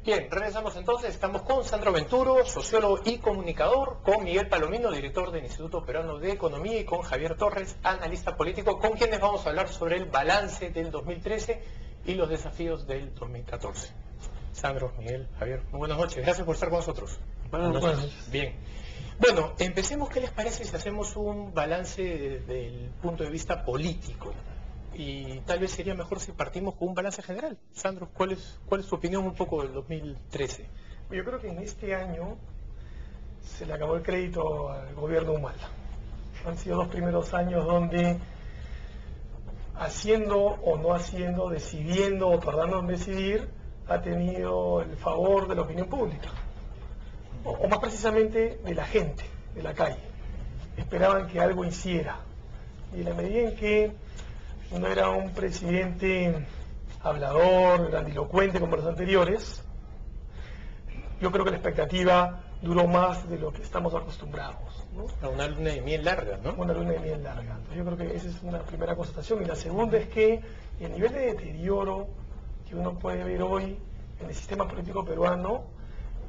Bien, regresamos entonces. Estamos con Sandro Venturo, sociólogo y comunicador, con Miguel Palomino, director del Instituto Peruano de Economía, y con Javier Torres, analista político, con quienes vamos a hablar sobre el balance del 2013 y los desafíos del 2014. Sandro, Miguel, Javier, muy buenas noches. Gracias por estar con nosotros. Buenas noches. Bien. Bueno, empecemos. ¿Qué les parece si hacemos un balance desde el punto de vista político? Y tal vez sería mejor si partimos con un balance general. Sandro, ¿cuál es tu opinión un poco del 2013? Yo creo que en este año se le acabó el crédito al gobierno Humala. Han sido los primeros años donde, haciendo o no haciendo, decidiendo o tardando en decidir, ha tenido el favor de la opinión pública. O más precisamente de la gente, de la calle. Esperaban que algo hiciera. Y en la medida en que no era un presidente hablador, grandilocuente como los anteriores, yo creo que la expectativa duró más de lo que estamos acostumbrados, ¿no? A una luna de miel larga, ¿no? Una luna de miel larga. Entonces yo creo que esa es una primera constatación. Y la segunda es que el nivel de deterioro que uno puede ver hoy en el sistema político peruano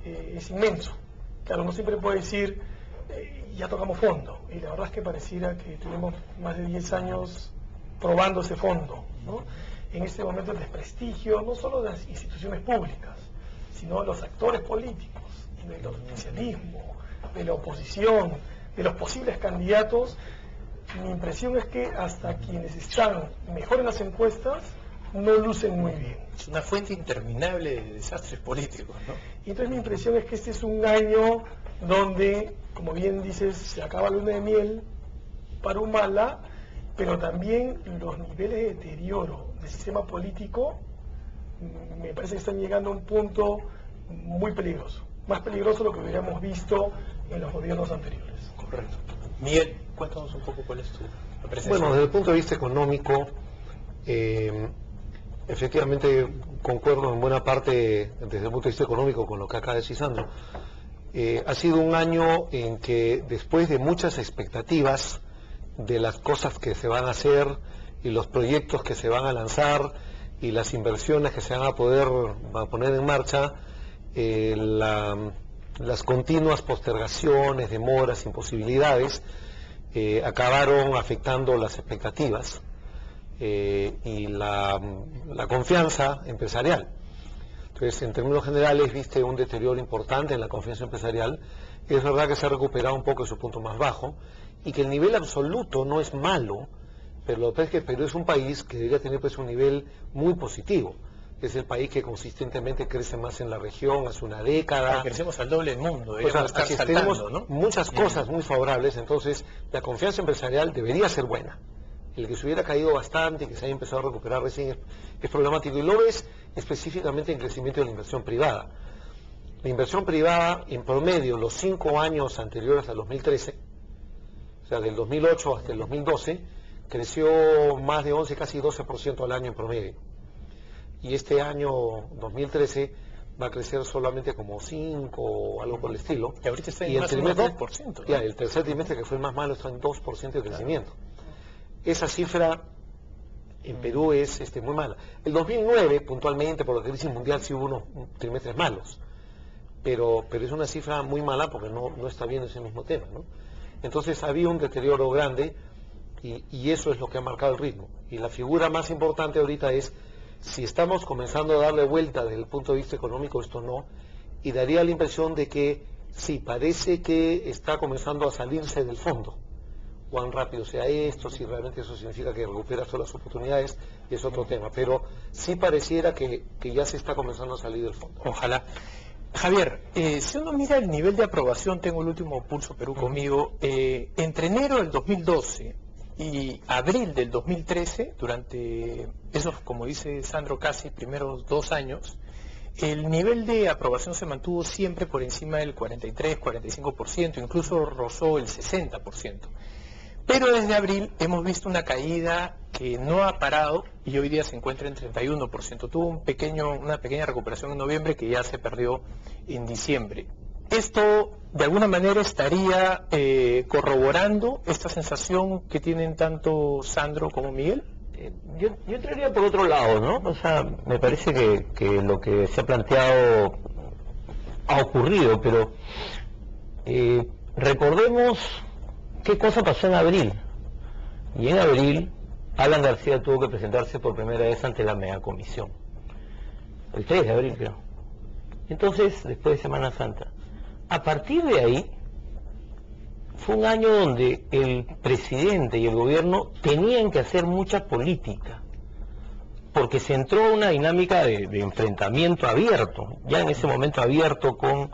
es inmenso. Claro, uno siempre puede decir, ya tocamos fondo. Y la verdad es que pareciera que tenemos más de 10 años probando ese fondo, ¿no? En este momento el desprestigio no solo de las instituciones públicas, sino de los actores políticos, del oficialismo, de la oposición, de los posibles candidatos. Mi impresión es que hasta quienes están mejor en las encuestas no lucen muy bien. Es una fuente interminable de desastres políticos, ¿no? Y entonces mi impresión es que este es un año donde, como bien dices, se acaba la luna de miel para Humala, pero también los niveles de deterioro del sistema político me parece que están llegando a un punto muy peligroso, más peligroso de lo que hubiéramos visto en los gobiernos anteriores. Correcto. Miguel, cuéntanos un poco cuál es tu apreciación. Bueno, desde el punto de vista económico, efectivamente concuerdo en buena parte desde el punto de vista económico con lo que acaba de decir Sandro. Ha sido un año en que, después de muchas expectativas de las cosas que se van a hacer y los proyectos que se van a lanzar y las inversiones que se van a poner en marcha, las continuas postergaciones, demoras, imposibilidades acabaron afectando las expectativas y la confianza empresarial. Entonces, en términos generales, viste un deterioro importante en la confianza empresarial. Es verdad que se ha recuperado un poco de su punto más bajo y que el nivel absoluto no es malo, pero lo que pasa es que Perú es un país que debería tener pues un nivel muy positivo. Es el país que consistentemente crece más en la región hace una década. Crecemos al doble del mundo, O sea, estar aquí saltando, tenemos ¿no? muchas cosas muy favorables, entonces la confianza empresarial debería ser buena. El que se hubiera caído bastante y que se haya empezado a recuperar recién es problemático, y lo ves específicamente en crecimiento de la inversión privada. La inversión privada, en promedio, los 5 años anteriores al 2013, o sea, del 2008 hasta el 2012, creció más de 11, casi 12% al año en promedio. Y este año 2013 va a crecer solamente como 5 o algo por el estilo. Y ahorita está en el más de un 2%, ¿no? Ya, el tercer trimestre, que fue el más malo, está en 2% de crecimiento. Esa cifra en Perú es muy mala. El 2009, puntualmente, por la crisis mundial, sí hubo unos trimestres malos. Pero es una cifra muy mala porque no está viendo ese mismo tema, ¿no? Entonces había un deterioro grande y eso es lo que ha marcado el ritmo. Y la figura más importante ahorita es si estamos comenzando a darle vuelta desde el punto de vista económico, esto no, y daría la impresión de que sí, parece que está comenzando a salirse del fondo. Cuán rápido sea esto, si realmente eso significa que recupera todas las oportunidades, es otro tema, pero sí pareciera que ya se está comenzando a salir del fondo. Ojalá. Javier, si uno mira el nivel de aprobación, tengo el último Pulso Perú conmigo, entre enero del 2012 y abril del 2013, durante esos, como dice Sandro, casi primeros 2 años, el nivel de aprobación se mantuvo siempre por encima del 43, 45%, incluso rozó el 60%. Pero desde abril hemos visto una caída que no ha parado y hoy día se encuentra en 31%. Tuvo una pequeña recuperación en noviembre que ya se perdió en diciembre. ¿Esto de alguna manera estaría corroborando esta sensación que tienen tanto Sandro como Miguel? Yo entraría por otro lado, ¿no? O sea, me parece que lo que se ha planteado ha ocurrido, pero recordemos qué cosa pasó en abril. Y en abril, Alan García tuvo que presentarse por primera vez ante la megacomisión. El 3 de abril, creo. Entonces, después de Semana Santa. A partir de ahí, fue un año donde el presidente y el gobierno tenían que hacer mucha política, porque se entró a una dinámica de enfrentamiento abierto, ya en ese momento abierto con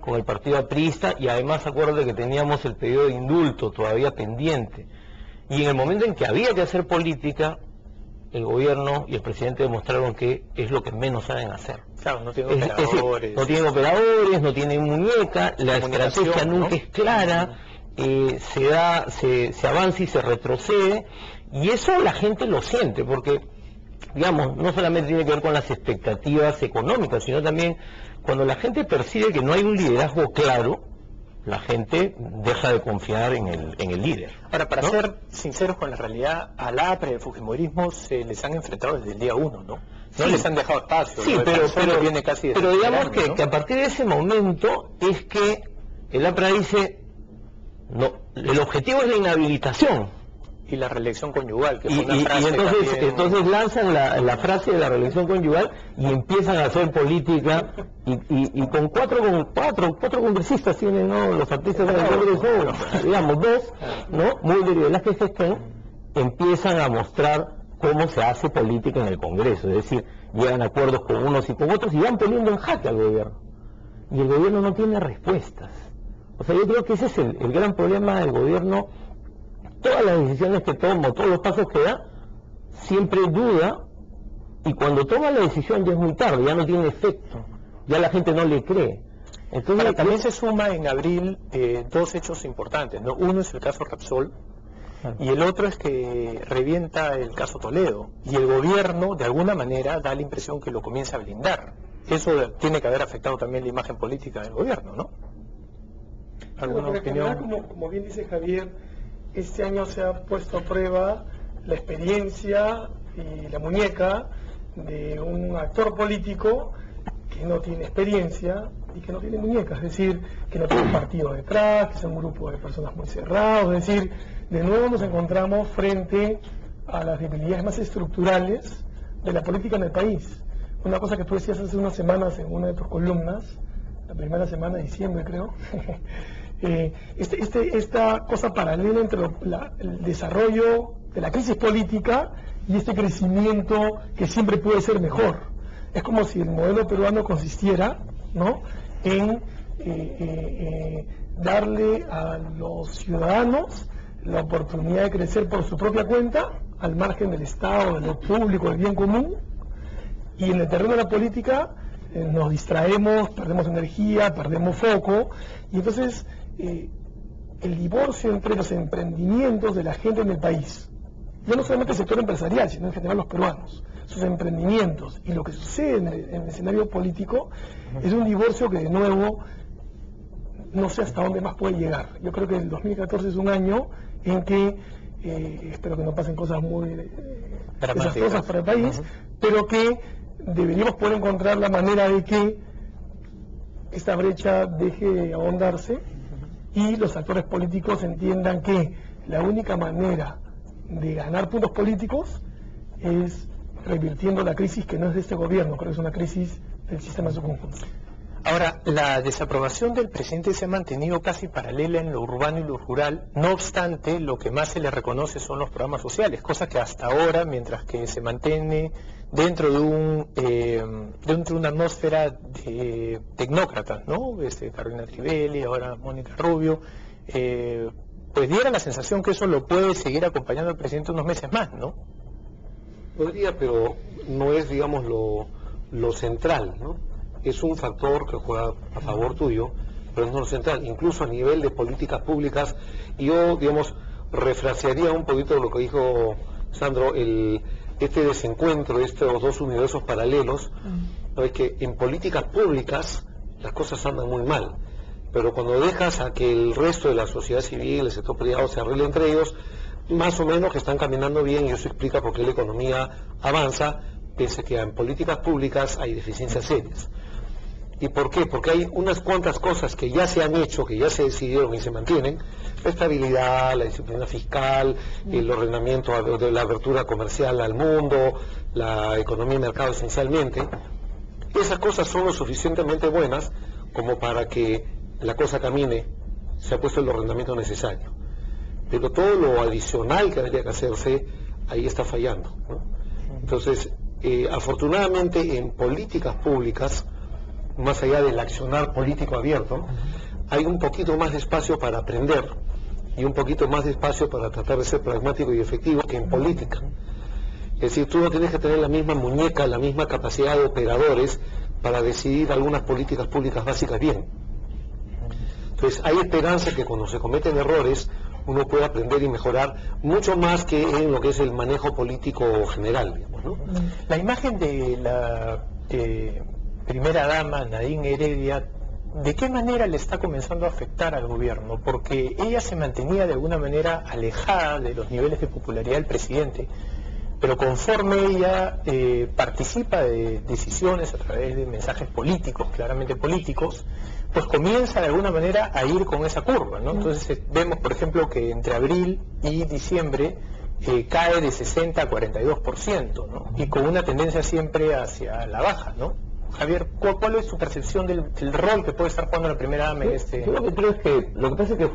el partido aprista, y además acuérdate que teníamos el pedido de indulto todavía pendiente, y en el momento en que había que hacer política, el gobierno y el presidente demostraron que es lo que menos saben hacer. Claro, no tienen operadores. No tienen operadores, no tienen muñeca, la estrategia nunca es clara, se avanza y se retrocede, y eso la gente lo siente, porque, digamos, no solamente tiene que ver con las expectativas económicas, sino también cuando la gente percibe que no hay un liderazgo claro, la gente deja de confiar en el líder. Ahora, para ser sinceros con la realidad, al APRE y al fujimorismo se les han enfrentado desde el día 1, ¿no? No les han dejado espacio. Sí, pero viene casi digamos año, ¿no? que a partir de ese momento es que el APRA dice, no, el objetivo es la inhabilitación. Y la reelección conyugal, que fue Y entonces lanzan la frase de la reelección conyugal y empiezan a hacer política, y con cuatro congresistas tienen, ¿no? Los artistas del Congreso, digamos, dos, ¿no? Mulder y Velázquez Festén, empiezan a mostrar cómo se hace política en el Congreso, es decir, llegan a acuerdos con unos y con otros y van poniendo en jaque al gobierno. Y el gobierno no tiene respuestas. O sea, yo creo que ese es el gran problema del gobierno. Todas las decisiones que toma, todos los pasos que da, siempre duda, y cuando toma la decisión ya es muy tarde, ya no tiene efecto, ya la gente no le cree. Entonces, ahora, también se suma en abril dos hechos importantes, ¿no? Uno es el caso Repsol, y el otro es que revienta el caso Toledo, y el gobierno de alguna manera da la impresión que lo comienza a blindar. Eso tiene que haber afectado también la imagen política del gobierno, ¿no? ¿Alguna opinión? Como bien dice Javier, este año se ha puesto a prueba la experiencia y la muñeca de un actor político que no tiene experiencia y que no tiene muñeca, es decir, que no tiene un partido detrás, que es un grupo de personas muy cerrados, es decir, de nuevo nos encontramos frente a las debilidades más estructurales de la política en el país. Una cosa que tú decías hace unas semanas en una de tus columnas, la primera semana de diciembre creo, esta cosa paralela entre el desarrollo de la crisis política y este crecimiento que siempre puede ser mejor. Es como si el modelo peruano consistiera, ¿no?, en darle a los ciudadanos la oportunidad de crecer por su propia cuenta, al margen del Estado, de lo público, del bien común, y en el terreno de la política nos distraemos, perdemos energía, perdemos foco, y entonces el divorcio entre los emprendimientos de la gente en el país, ya no solamente el sector empresarial, sino en general los peruanos, sus emprendimientos y lo que sucede en el escenario político, es un divorcio que de nuevo no sé hasta dónde más puede llegar. Yo creo que el 2014 es un año en que espero que no pasen cosas muy desastrosas para el país, pero que deberíamos poder encontrar la manera de que esta brecha deje de ahondarse y los actores políticos entiendan que la única manera de ganar puntos políticos es revirtiendo la crisis que no es de este gobierno, creo que es una crisis del sistema en su conjunto. Ahora, la desaprobación del presidente se ha mantenido casi paralela en lo urbano y lo rural, no obstante, lo que más se le reconoce son los programas sociales, cosa que hasta ahora, mientras que se mantiene dentro de una atmósfera de tecnócratas, ¿no? Carolina Trivelli, ahora Mónica Rubio, pues diera la sensación que eso lo puede seguir acompañando al presidente unos meses más, ¿no? Podría, pero no es, digamos, lo central, ¿no? Es un factor que juega a favor tuyo, pero no es lo central, incluso a nivel de políticas públicas. Y yo, digamos, refrasearía un poquito lo que dijo Sandro, este desencuentro de estos dos universos paralelos, ¿no? Es que en políticas públicas las cosas andan muy mal, pero cuando dejas a que el resto de la sociedad civil, el sector privado se arregle entre ellos, más o menos que están caminando bien, y eso explica por qué la economía avanza, pese que en políticas públicas hay deficiencias serias. ¿Y por qué? Porque hay unas cuantas cosas que ya se han hecho, que ya se decidieron y se mantienen: la estabilidad, la disciplina fiscal, el ordenamiento de la apertura comercial al mundo, la economía de mercado esencialmente. Esas cosas son lo suficientemente buenas como para que la cosa camine, se ha puesto el ordenamiento necesario. Pero todo lo adicional que habría que hacerse, ahí está fallando, ¿no? Entonces, afortunadamente en políticas públicas, más allá del accionar político abierto, hay un poquito más de espacio para aprender y un poquito más de espacio para tratar de ser pragmático y efectivo que en política. Es decir, tú no tienes que tener la misma muñeca, la misma capacidad de operadores para decidir algunas políticas públicas básicas bien. Entonces, hay esperanza que cuando se cometen errores uno puede aprender y mejorar mucho más que en lo que es el manejo político general, digamos, ¿no? La imagen de la primera dama, Nadine Heredia, ¿de qué manera le está comenzando a afectar al gobierno? Porque ella se mantenía de alguna manera alejada de los niveles de popularidad del presidente, pero conforme ella participa de decisiones a través de mensajes políticos, claramente políticos, pues comienza de alguna manera a ir con esa curva, ¿no? Entonces vemos, por ejemplo, que entre abril y diciembre cae de 60 a 42%, ¿no? Y con una tendencia siempre hacia la baja, ¿no? Javier, ¿cuál es tu percepción del rol que puede estar jugando la primera dama en este...? Yo lo que creo es que lo que pasa es que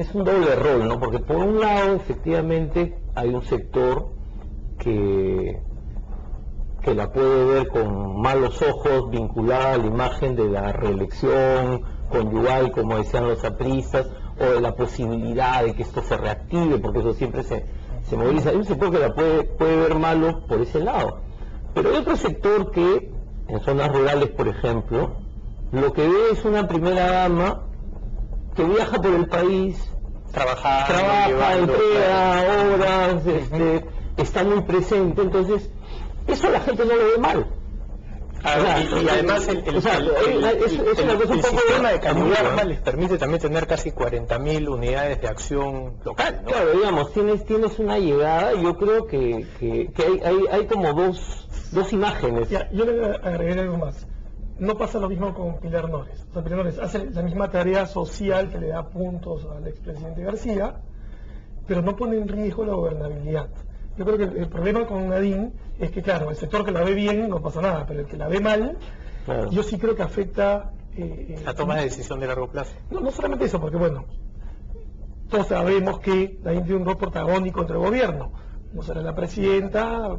es un doble rol, ¿no? Porque por un lado, efectivamente, hay un sector que la puede ver con malos ojos, vinculada a la imagen de la reelección conyugal, como decían los apristas, o de la posibilidad de que esto se reactive, porque eso siempre se moviliza. Hay un sector que la puede ver malo por ese lado, pero hay otro sector que, en zonas rurales, por ejemplo, lo que ve es una primera dama que viaja por el país, trabaja, entrega horas, está muy presente. Entonces eso la gente no lo ve mal. Y además el sistema de calidad les permite también tener casi 40.000 unidades de acción local, ¿no? Claro, digamos, tienes una llegada. Yo creo que hay como dos imágenes. Ya, yo le agregaré algo más. No pasa lo mismo con Pilar Nores. O sea, Pilar Nores hace la misma tarea social que le da puntos al expresidente García, pero no pone en riesgo la gobernabilidad. Yo creo que el problema con Nadine es que, claro, el sector que la ve bien no pasa nada, pero el que la ve mal, claro, yo sí creo que afecta... la toma de decisión de largo plazo. No solamente eso, porque bueno, todos sabemos que Nadine tiene un rol protagónico entre el gobierno. No será la presidenta,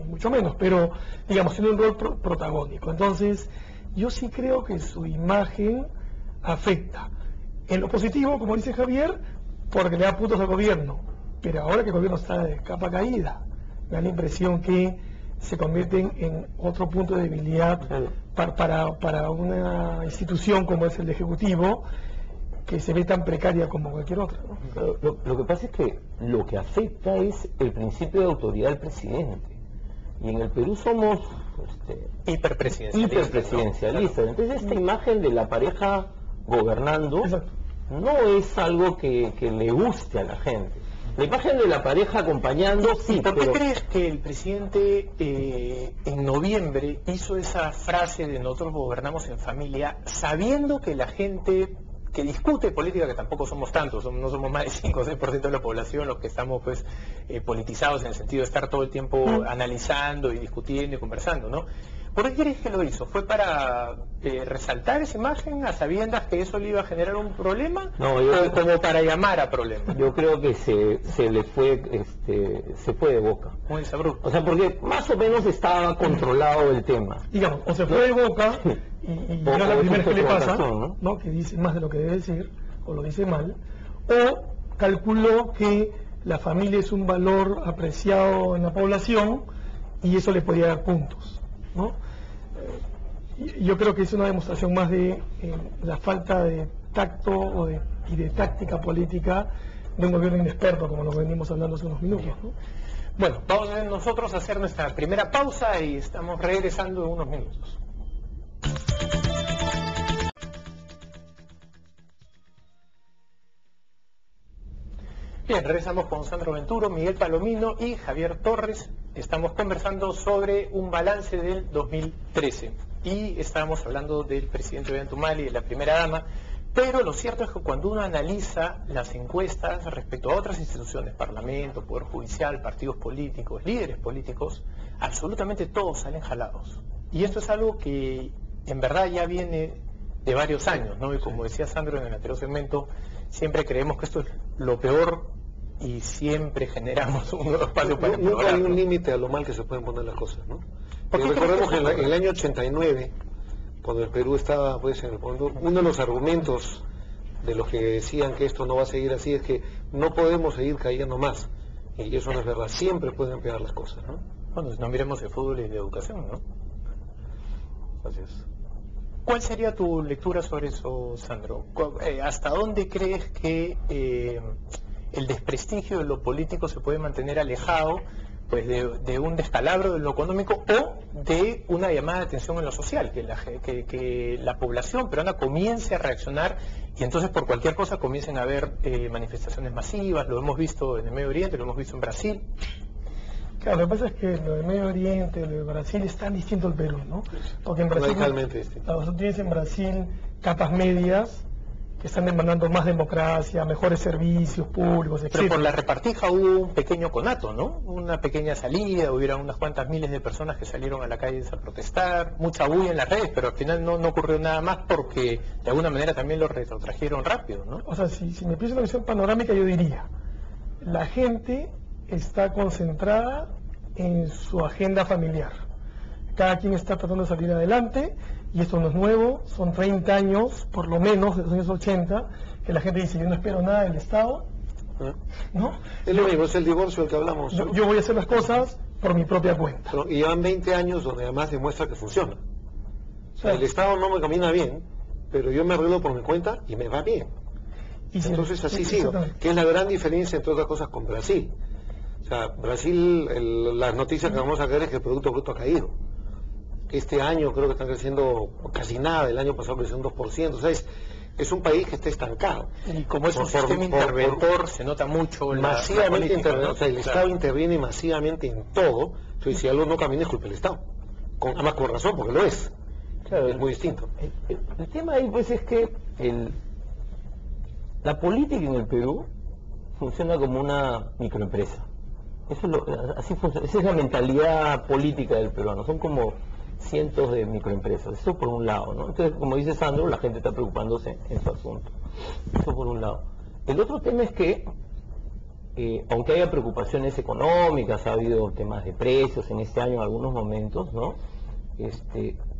mucho menos, pero digamos, tiene un rol protagónico. Entonces, yo sí creo que su imagen afecta. En lo positivo, como dice Javier, porque le da puntos al gobierno. Pero ahora que el gobierno está de capa caída, me da la impresión que se convierten en otro punto de debilidad para una institución como es el Ejecutivo, que se ve tan precaria como cualquier otra, ¿no? Lo que pasa es que lo que afecta es el principio de autoridad del presidente. Y en el Perú somos hiperpresidencialistas. Entonces esta imagen de la pareja gobernando no es algo que le guste a la gente. La imagen de la pareja acompañando, sí. ¿Por qué crees que el presidente en noviembre hizo esa frase de nosotros gobernamos en familia, sabiendo que la gente que discute política, que tampoco somos tantos, no somos más de 5 o 6% de la población los que estamos pues politizados en el sentido de estar todo el tiempo analizando y discutiendo y conversando, ¿no? ¿Por qué crees que lo hizo? ¿Fue para resaltar esa imagen a sabiendas que eso le iba a generar un problema? No, ¿O como para llamar a problemas? Yo creo que se le fue, se fue de boca. Muy desabrupto. O sea, porque más o menos estaba controlado el tema. Digamos, o se fue de boca, y no es la primera que le pasa, ¿no? Que dice más de lo que debe decir, o lo dice mal, o calculó que la familia es un valor apreciado en la población y eso le podía dar puntos, ¿no? Yo creo que es una demostración más de la falta de tacto y de táctica política de un gobierno inexperto, como lo venimos hablando hace unos minutos, ¿no? Bueno, vamos a nosotros a hacer nuestra primera pausa y estamos regresando en unos minutos. Bien, Bien, regresamos con Sandro Venturo, Miguel Palomino y Javier Torres. Estamos conversando sobre un balance del 2013 y estamos hablando del presidente Ollanta y de la primera dama, pero lo cierto es que cuando uno analiza las encuestas respecto a otras instituciones, Parlamento, Poder Judicial, partidos políticos, líderes políticos, absolutamente todos salen jalados. Y esto es algo que en verdad ya viene de varios años, ¿no? Y como decía Sandro en el anterior segmento, siempre creemos que esto es lo peor y siempre generamos un nuevo espacio para nunca hay un límite a lo mal que se pueden poner las cosas, ¿no? Porque recordemos que en el año 89, cuando el Perú estaba pues en el fondo, uno de los argumentos de los que decían que esto no va a seguir así es que no podemos seguir cayendo más, y eso no es verdad, siempre pueden empeorar las cosas, ¿no? Bueno, no miremos el fútbol y la educación, ¿no? Así es. ¿Cuál sería tu lectura sobre eso, Sandro? ¿Hasta dónde crees que el desprestigio de lo político se puede mantener alejado pues de un descalabro de lo económico o de una llamada de atención en lo social, que la población peruana comience a reaccionar y entonces por cualquier cosa comiencen a haber manifestaciones masivas? Lo hemos visto en el Medio Oriente, lo hemos visto en Brasil. Claro, lo que pasa es que lo del Medio Oriente, lo de Brasil es tan distinto al Perú, ¿no? Porque en Brasil, radicalmente distinto. Tú tienes en Brasil capas medias que están demandando más democracia, mejores servicios públicos, etc. Pero por la repartija hubo un pequeño conato, ¿no? Una pequeña salida, hubieron unas cuantas miles de personas que salieron a la calle a protestar, mucha bulla en las redes, pero al final no ocurrió nada más porque de alguna manera también lo retrotrajeron rápido, ¿no? O sea, si me pienso en una visión panorámica, yo diría, la gente está concentrada en su agenda familiar. Cada quien está tratando de salir adelante, y esto no es nuevo, son 30 años, por lo menos, de los años 80, que la gente dice, yo no espero nada del Estado, ¿no? Es lo mismo, es el divorcio del que hablamos. Yo voy a hacer las cosas por mi propia cuenta. Y llevan 20 años donde además demuestra que funciona. O sea, el Estado no me camina bien, pero yo me arreglo por mi cuenta y me va bien. Entonces así sigo, que es la gran diferencia entre otras cosas con Brasil. O sea, Brasil, las noticias que vamos a ver es que el Producto Bruto ha caído. Este año creo que están creciendo casi nada, el año pasado creció un 2%, o sea, es un país que está estancado. Y como es un sistema interventor, se nota mucho masivamente ¿no? O sea, el Estado interviene masivamente en todo, entonces si algo no camina es culpa del Estado. Además con razón, porque lo es. Claro, es muy distinto. El tema ahí pues es que la política en el Perú funciona como una microempresa. Así funciona, esa es la mentalidad política del peruano, son como cientos de microempresas, eso por un lado, ¿no? Entonces, como dice Sandro, la gente está preocupándose en su asunto, eso por un lado. El otro tema es que, aunque haya preocupaciones económicas, ha habido temas de precios en este año en algunos momentos, ¿no?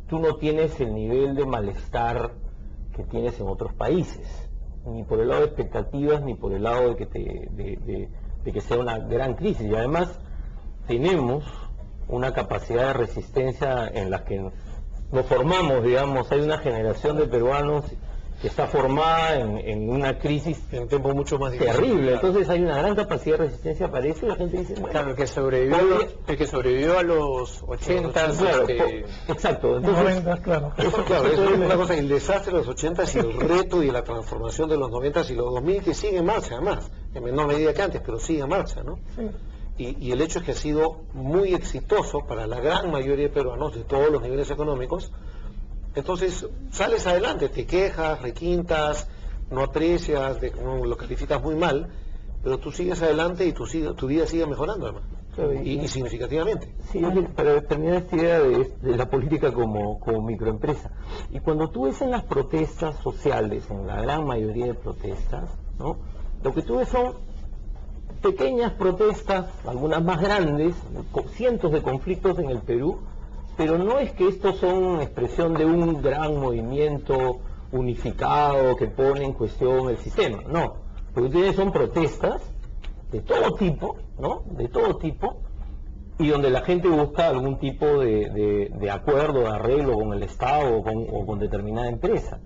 Tú no tienes el nivel de malestar que tienes en otros países, ni por el lado de expectativas, ni por el lado de que sea una gran crisis, y además tenemos una capacidad de resistencia en la que nos formamos, digamos, hay una generación de peruanos que está formada en una crisis en un tiempo mucho más difícil, terrible, entonces hay una gran capacidad de resistencia para eso y la gente dice, bueno, claro, el que sobrevivió a los 80, claro, exacto, entonces, 90, claro. Claro, eso es una cosa, el desastre de los 80 y el reto y la transformación de los 90 y los 2000 que sigue en marcha, además, en menor medida que antes, pero sigue en marcha, ¿no? Sí. Y el hecho es que ha sido muy exitoso para la gran mayoría de peruanos de todos los niveles económicos. Entonces sales adelante, te quejas, requintas, no aprecias, lo calificas muy mal, pero tú sigues adelante y tu vida sigue mejorando además, y significativamente. Sí, para terminar esta idea de la política como microempresa. Y cuando tú ves en las protestas sociales, en la gran mayoría de protestas, ¿no? Lo que tú ves son pequeñas protestas, algunas más grandes, cientos de conflictos en el Perú, pero no es que estos son expresión de un gran movimiento unificado que pone en cuestión el sistema, no. Lo que tienes son protestas de todo tipo, ¿no? De todo tipo, y donde la gente busca algún tipo de acuerdo, de arreglo con el Estado o con determinada empresa.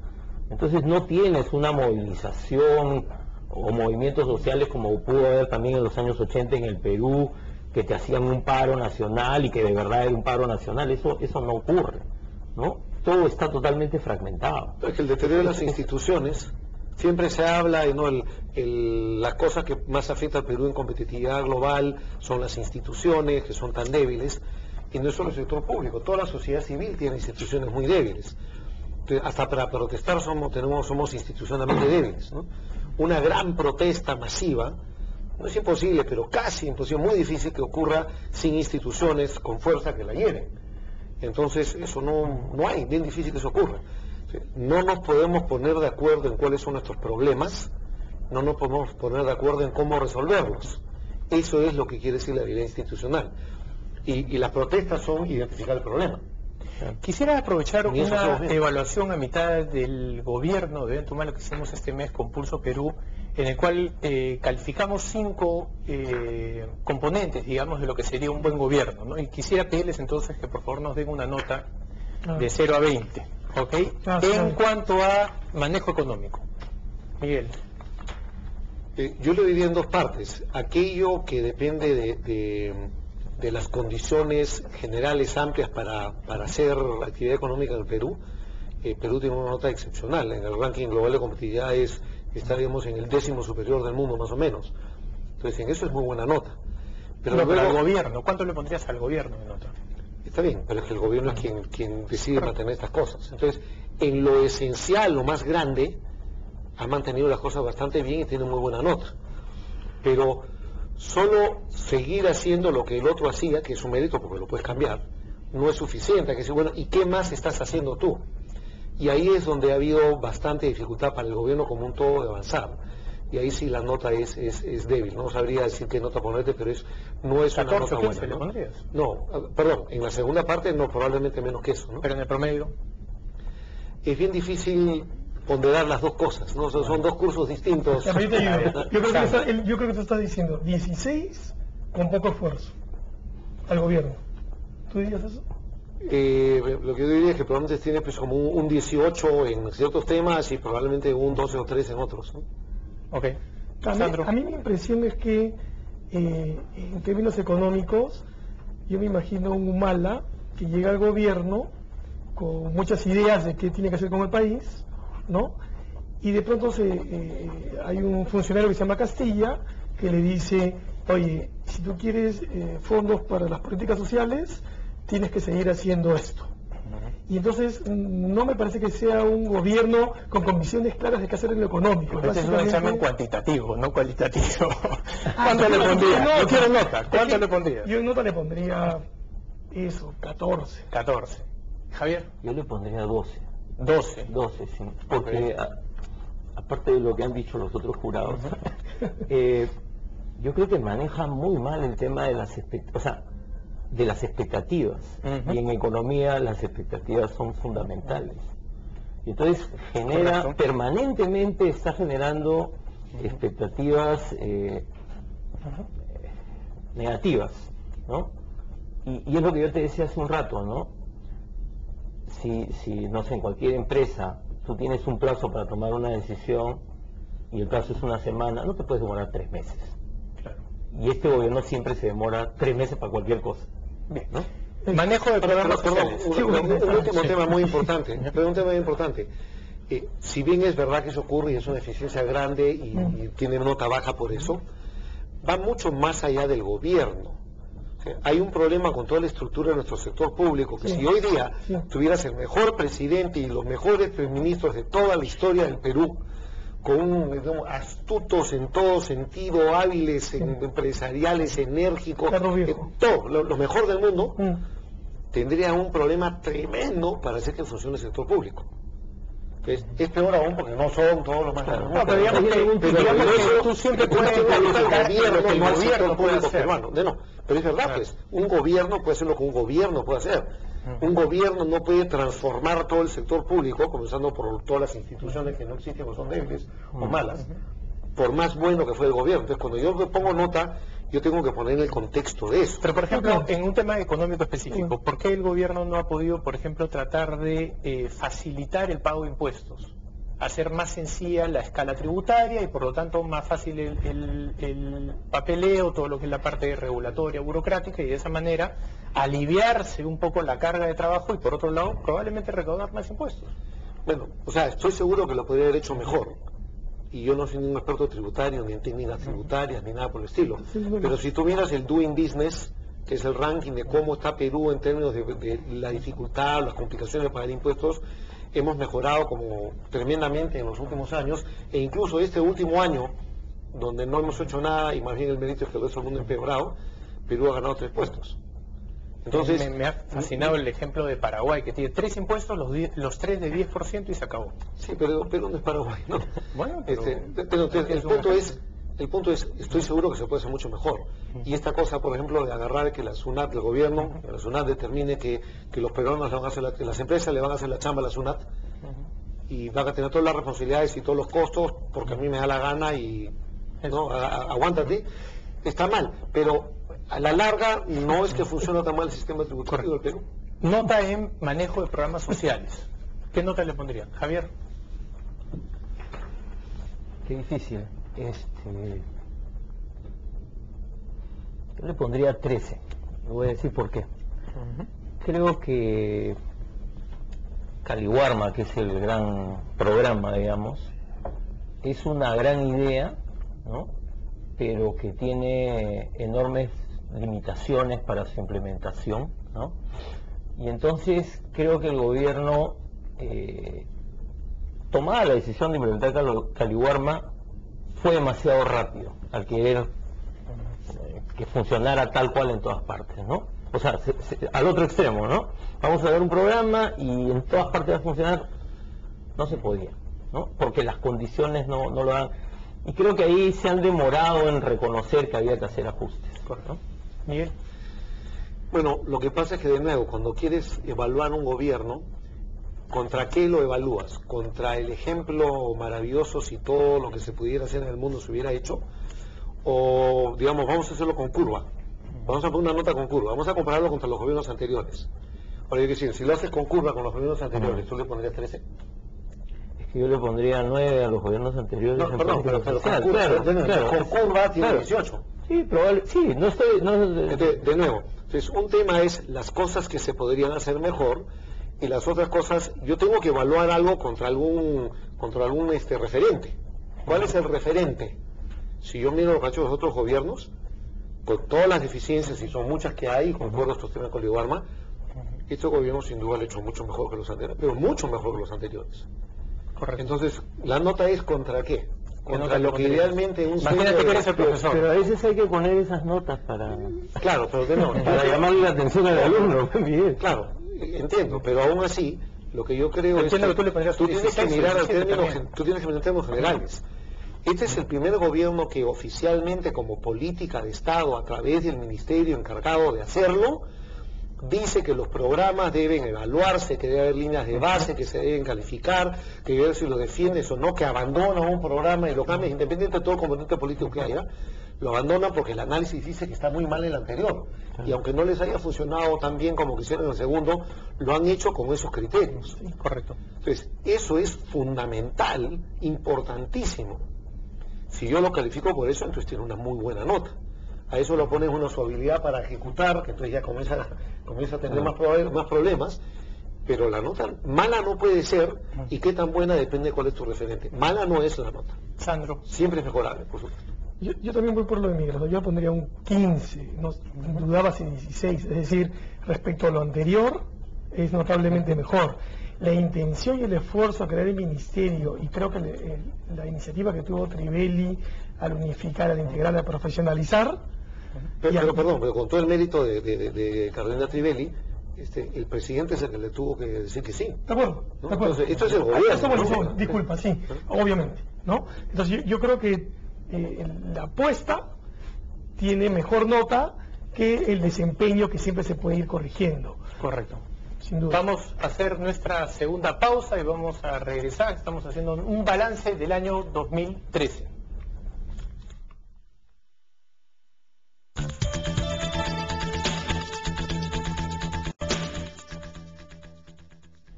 Entonces no tienes una movilización o movimientos sociales como pudo haber también en los años 80 en el Perú, que te hacían un paro nacional y que de verdad era un paro nacional. Eso no ocurre, ¿no? Todo está totalmente fragmentado. Es que el deterioro de las instituciones Siempre se habla, ¿no? Las cosas que más afectan al Perú en competitividad global son las instituciones, que son tan débiles, y no solo el sector público, toda la sociedad civil tiene instituciones muy débiles. Entonces, hasta para protestar somos institucionalmente débiles, ¿no? Una gran protesta masiva, no es imposible, pero casi imposible, muy difícil que ocurra sin instituciones con fuerza que la lleven. Entonces, eso no hay, bien difícil que eso ocurra. No nos podemos poner de acuerdo en cuáles son nuestros problemas, no nos podemos poner de acuerdo en cómo resolverlos. Eso es lo que quiere decir la violencia institucional. Y las protestas son identificar el problema. Quisiera aprovechar una evaluación a mitad del gobierno de Evento Humano que hicimos este mes con Pulso Perú, en el cual calificamos 5 componentes, digamos, de lo que sería un buen gobierno, ¿no? Y quisiera pedirles entonces que por favor nos den una nota de 0 a 20, ¿ok? En cuanto a manejo económico. Miguel. Yo lo diría en dos partes. Aquello que depende de las condiciones generales amplias para hacer actividad económica en el Perú. Perú tiene una nota excepcional. En el ranking global de competitividad estaríamos en el 10º superior del mundo, más o menos. Entonces, en eso es muy buena nota. Pero luego, al gobierno, ¿cuánto le pondrías al gobierno de nota? Está bien, pero es que el gobierno es quien decide mantener estas cosas. Entonces, en lo esencial, lo más grande, ha mantenido las cosas bastante bien y tiene muy buena nota. Pero solo seguir haciendo lo que el otro hacía, que es un mérito porque lo puedes cambiar, no es suficiente. Hay que decir, bueno, ¿y qué más estás haciendo tú? Y ahí es donde ha habido bastante dificultad para el gobierno como un todo de avanzar. Y ahí sí la nota es débil. No sabría decir qué nota ponerte, pero no es una nota buena, ¿no? ¿Pondrías? No, perdón, en la segunda parte no, probablemente menos que eso, ¿no? Pero en el promedio. Es bien difícil ponderar las dos cosas, ¿no? Son dos cursos distintos. Yo creo que tú estás diciendo 16 con poco esfuerzo al gobierno. ¿Tú dirías eso? Lo que yo diría es que probablemente tiene pues como un 18 en ciertos temas y probablemente un 12 o 13 en otros, ¿no? Ok. A mí mi impresión es que en términos económicos yo me imagino un Humala que llega al gobierno con muchas ideas de qué tiene que hacer con el país, ¿no? Y de pronto hay un funcionario que se llama Castilla que le dice, oye, si tú quieres fondos para las políticas sociales, tienes que seguir haciendo esto. Y entonces no me parece que sea un gobierno con convicciones claras de qué hacer en lo económico. Este es un examen cuantitativo, no cualitativo. ¿Cuánto le pondría? No quiero nota. ¿Cuánto le pondría? Yo en nota le pondría eso, 14. 14. Javier. Yo le pondría 12. 12. 12, sí. Porque aparte de lo que han dicho los otros jurados, yo creo que maneja muy mal el tema de las expectativas. Y en economía las expectativas son fundamentales. Y entonces permanentemente está generando expectativas negativas, ¿no? Y es lo que yo te decía hace un rato, ¿no? Si no sé, en cualquier empresa tú tienes un plazo para tomar una decisión y el plazo es una semana, no te puedes demorar 3 meses. Claro. Y este gobierno siempre se demora 3 meses para cualquier cosa. Bien, ¿no? El manejo de programas sociales. Un último tema muy importante. Si bien es verdad que eso ocurre y es una eficiencia grande y tiene nota baja por eso, va mucho más allá del gobierno. Hay un problema con toda la estructura de nuestro sector público, que si hoy día tuvieras el mejor presidente y los mejores ministros de toda la historia del Perú, digamos, astutos en todo sentido, hábiles, empresariales, enérgicos, todo, lo mejor del mundo, tendría un problema tremendo para hacer que funcione el sector público. Es peor aún porque no son todos los más grandes. No, pero digamos que tú siempre puedes calificar lo que el gobierno puede hacer. Pero es verdad, pues, un gobierno puede hacer lo que un gobierno puede hacer. Un gobierno no puede transformar todo el sector público, comenzando por todas las instituciones que no existen o son débiles o malas, por más bueno que fue el gobierno. Entonces, cuando yo pongo nota, yo tengo que poner el contexto de eso. Pero, por ejemplo, en un tema económico específico, ¿por qué el gobierno no ha podido, por ejemplo, tratar de facilitar el pago de impuestos? Hacer más sencilla la escala tributaria y, por lo tanto, más fácil el papeleo, todo lo que es la parte regulatoria, burocrática, y de esa manera aliviarse un poco la carga de trabajo y, por otro lado, probablemente recaudar más impuestos. Bueno, o sea, estoy seguro que lo podría haber hecho mejor. y yo no soy ningún experto tributario, ni en técnicas tributarias, ni nada por el estilo. Pero si tú miras el Doing Business, que es el ranking de cómo está Perú en términos de la dificultad, las complicaciones de pagar impuestos, hemos mejorado como tremendamente en los últimos años, e incluso este último año, donde no hemos hecho nada, y más bien el mérito es que el resto del mundo ha empeorado, Perú ha ganado 3 puestos. Entonces, me ha fascinado el ejemplo de Paraguay, que tiene 3 impuestos, los 3 de 10% y se acabó. sí, pero no es Paraguay, ¿no? Bueno, pero El punto es, estoy seguro que se puede hacer mucho mejor. Y esta cosa, por ejemplo, de agarrar que la SUNAT, el gobierno, que la SUNAT determine que los peruanos le van a hacer que las empresas le van a hacer la chamba a la SUNAT, y van a tener todas las responsabilidades y todos los costos, porque a mí me da la gana y no, aguántate, está mal. Pero a la larga no es que funcione tan mal el sistema tributario del Perú. Nota en manejo de programas sociales. ¿Qué nota le pondrían? Javier. Qué difícil. Yo le pondría 13. Le voy a decir por qué. Creo que Caliwarma, que es el gran programa, digamos, es una gran idea, ¿no? Pero que tiene enormes limitaciones para su implementación, ¿no? Y entonces creo que el gobierno tomada la decisión de implementar Caliwarma fue demasiado rápido al querer que funcionara tal cual en todas partes, ¿no? O sea, al otro extremo, ¿no? Vamos a dar un programa y en todas partes va a funcionar. No se podía, ¿no? Porque las condiciones no lo dan. Y creo que ahí se han demorado en reconocer que había que hacer ajustes, ¿no? Miguel. Bueno, lo que pasa es que, de nuevo, cuando quieres evaluar un gobierno, ¿contra qué lo evalúas? ¿Contra el ejemplo maravilloso si todo lo que se pudiera hacer en el mundo se hubiera hecho? O, digamos, vamos a hacerlo con curva. Vamos a poner una nota con curva. Vamos a compararlo contra los gobiernos anteriores. Ahora, yo quiero decir, si lo haces con curva con los gobiernos anteriores, ¿tú le pondrías 13? Es que yo le pondría 9 a los gobiernos anteriores. No, perdón, pero con curva, claro, con curva tiene claro. 18. Sí, probable. Sí, no estoy... De nuevo, entonces, un tema es las cosas que se podrían hacer mejor, y las otras cosas, yo tengo que evaluar algo contra algún referente. ¿Cuál es el referente? Si yo miro los hechos de los otros gobiernos, con todas las deficiencias, y son muchas que hay, concuerdo estos temas con Caliwarma, este gobierno sin duda lo ha hecho mucho mejor que los anteriores, pero mucho mejor que los anteriores. Correcto. Entonces, la nota es ¿contra qué? Contra lo que idealmente un Imagínate que eres el profesor. Pero a veces hay que poner esas notas para llamarle la atención al alumno. Claro, entiendo, pero aún así, lo que yo creo es que tú tienes que mirar en términos generales. Este es el primer gobierno que oficialmente, como política de Estado, a través del ministerio encargado de hacerlo, dice que los programas deben evaluarse, que debe haber líneas de base, que se deben calificar, que debe ver si lo defiendes o no, que abandona un programa y lo cambias, independiente de todo el componente político que haya, lo abandonan porque el análisis dice que está muy mal el anterior. Y aunque no les haya funcionado tan bien como quisieron en el segundo, lo han hecho con esos criterios. Sí, correcto. Entonces, eso es fundamental, importantísimo. Si yo lo califico por eso, entonces tiene una muy buena nota. A eso lo pones una suavidad para ejecutar, que entonces ya comienza a tener más problemas, pero la nota mala no puede ser, y qué tan buena depende de cuál es tu referente. Mala no es la nota. Sandro. Siempre es mejorable, por supuesto. Yo también voy por lo de Miguel, yo pondría un 15, no dudaba si 16, es decir, respecto a lo anterior, es notablemente mejor. La intención y el esfuerzo a crear el ministerio, y creo que la iniciativa que tuvo Trivelli al unificar, al integrar, al profesionalizar... Pero con todo el mérito de Carolina Trivelli, el presidente es el que le tuvo que decir que sí. De acuerdo. ¿No? Entonces, esto es el gobierno. ¿No? Disculpa, sí, obviamente, ¿no? Entonces yo creo que la apuesta tiene mejor nota que el desempeño que siempre se puede ir corrigiendo. Correcto. Sin duda. Vamos a hacer nuestra segunda pausa y vamos a regresar. Estamos haciendo un balance del año 2013.